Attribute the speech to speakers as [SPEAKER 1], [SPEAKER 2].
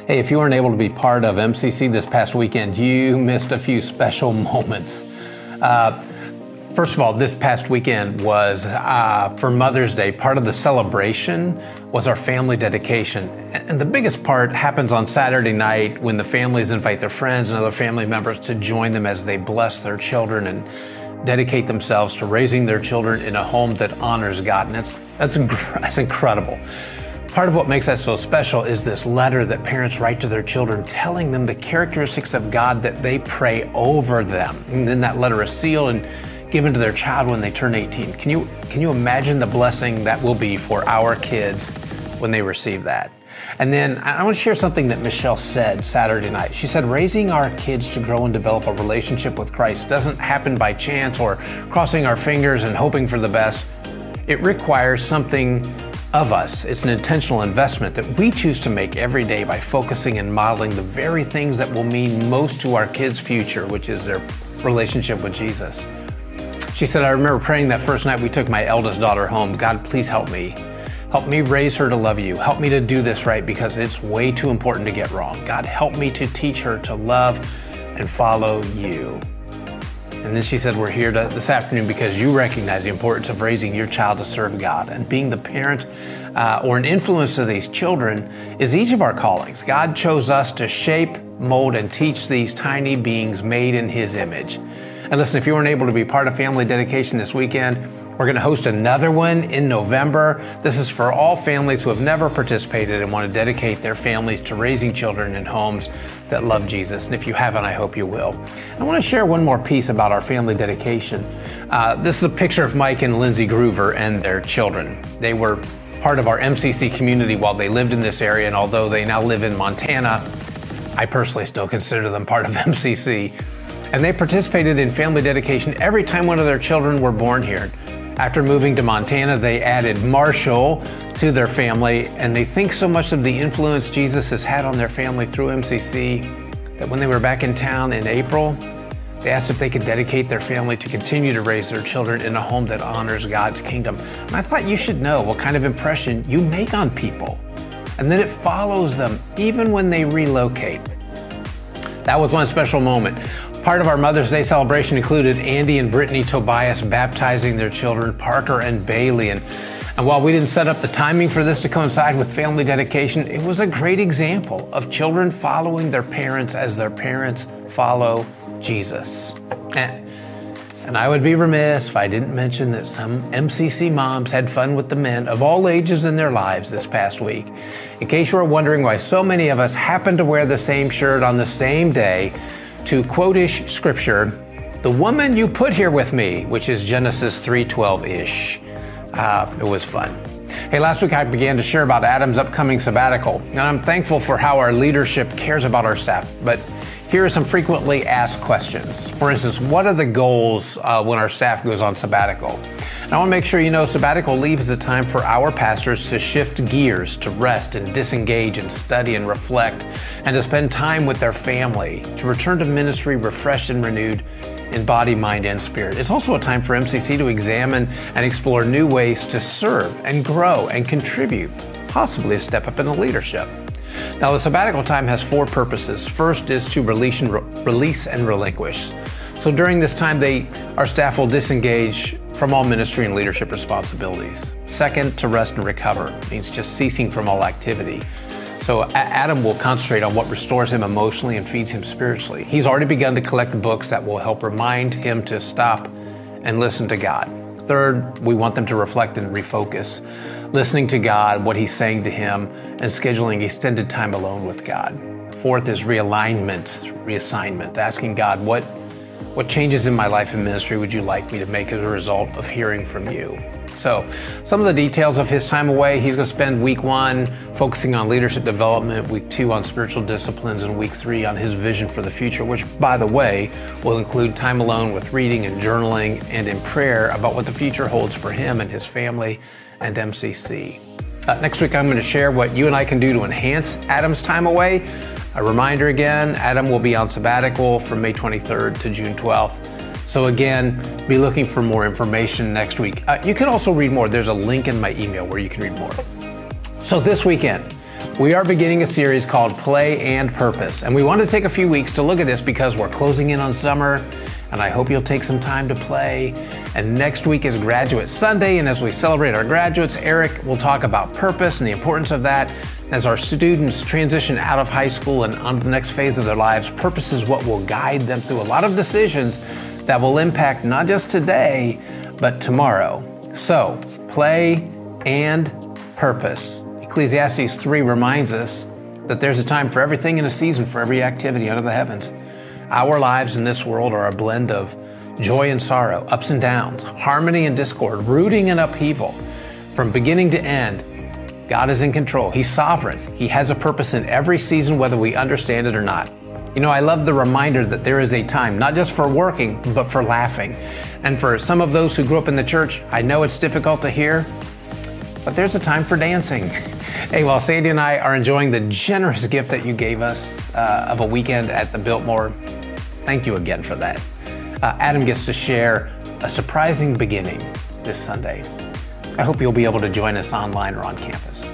[SPEAKER 1] Hey, if you weren't able to be part of MCC this past weekend, you missed a few special moments. First of all, this past weekend was for Mother's Day. Part of the celebration was our family dedication. And the biggest part happens on Saturday night when the families invite their friends and other family members to join them as they bless their children and dedicate themselves to raising their children in a home that honors God. And that's incredible. Part of what makes that so special is this letter that parents write to their children telling them the characteristics of God that they pray over them. And then that letter is sealed and given to their child when they turn 18. Can you imagine the blessing that will be for our kids when they receive that? And then I want to share something that Michelle said Saturday night. She said, raising our kids to grow and develop a relationship with Christ doesn't happen by chance or crossing our fingers and hoping for the best. It requires something of us. It's an intentional investment that we choose to make every day by focusing and modeling the very things that will mean most to our kids' future, which is their relationship with Jesus. She said, I remember praying that first night we took my eldest daughter home. God, please help me. Help me raise her to love you. Help me to do this right because it's way too important to get wrong. God, help me to teach her to love and follow you. And then she said, we're here this afternoon because you recognize the importance of raising your child to serve God. And being the parent or an influence to these children is each of our callings. God chose us to shape, mold, and teach these tiny beings made in His image. And listen, if you weren't able to be part of family dedication this weekend, we're going to host another one in November. This is for all families who have never participated and want to dedicate their families to raising children in homes that love Jesus. And if you haven't, I hope you will. I want to share one more piece about our family dedication. This is a picture of Mike and Lindsey Gruver and their children. They were part of our MCC community while they lived in this area, and although they now live in Montana, I personally still consider them part of MCC. And they participated in family dedication every time one of their children were born here. After moving to Montana, they added Marshall to their family, and they think so much of the influence Jesus has had on their family through MCC that when they were back in town in April, they asked if they could dedicate their family to continue to raise their children in a home that honors God's kingdom. And I thought you should know what kind of impression you make on people, and then it follows them even when they relocate. That was one special moment. Part of our Mother's Day celebration included Andy and Brittany Tobias baptizing their children, Parker and Bailey. And while we didn't set up the timing for this to coincide with family dedication, it was a great example of children following their parents as their parents follow Jesus. And I would be remiss if I didn't mention that some MCC moms had fun with the men of all ages in their lives this past week. In case you were wondering why so many of us happened to wear the same shirt on the same day, to quote-ish scripture, the woman you put here with me, which is Genesis 3:12-ish. It was fun. Hey, last week I began to share about Adam's upcoming sabbatical, and I'm thankful for how our leadership cares about our staff. But here are some frequently asked questions. For instance, what are the goals when our staff goes on sabbatical? And I want to make sure you know sabbatical leave is a time for our pastors to shift gears, to rest and disengage and study and reflect, and to spend time with their family, to return to ministry refreshed and renewed in body, mind, and spirit. It's also a time for MCC to examine and explore new ways to serve and grow and contribute, possibly a step up in the leadership. Now, the sabbatical time has four purposes. First is to release and relinquish. So during this time, our staff will disengage from all ministry and leadership responsibilities. Second, to rest and recover. It means just ceasing from all activity. So Adam will concentrate on what restores him emotionally and feeds him spiritually. He's already begun to collect books that will help remind him to stop and listen to God. Third, we want them to reflect and refocus, listening to God, what He's saying to him, and scheduling extended time alone with God. Fourth is reassignment, asking God, what changes in my life and ministry would you like me to make as a result of hearing from you? So some of the details of his time away, he's going to spend week 1 focusing on leadership development, week 2 on spiritual disciplines, and week 3 on his vision for the future, which, by the way, will include time alone with reading and journaling and in prayer about what the future holds for him and his family and MCC. Next week, I'm going to share what you and I can do to enhance Adam's time away. A reminder again, Adam will be on sabbatical from May 23rd to June 12th. So again, be looking for more information next week. You can also read more. There's a link in my email where you can read more. So this weekend, We are beginning a series called Play and Purpose, and we want to take a few weeks to look at this because we're closing in on summer, and I hope you'll take some time to play. And next week is Graduate Sunday, and as we celebrate our graduates, Eric will talk about purpose and the importance of that. As our students transition out of high school and on to the next phase of their lives, purpose is what will guide them through a lot of decisions that will impact not just today, but tomorrow. So, play and purpose. Ecclesiastes 3 reminds us that there's a time for everything and a season for every activity under the heavens. Our lives in this world are a blend of joy and sorrow, ups and downs, harmony and discord, rooting and upheaval. From beginning to end, God is in control. He's sovereign. He has a purpose in every season, whether we understand it or not. You know, I love the reminder that there is a time, not just for working, but for laughing. And for some of those who grew up in the church, I know it's difficult to hear, but there's a time for dancing. Hey, while Sandy and I are enjoying the generous gift that you gave us of a weekend at the Biltmore, thank you again for that. Adam gets to share a surprising beginning this Sunday. I hope you'll be able to join us online or on campus.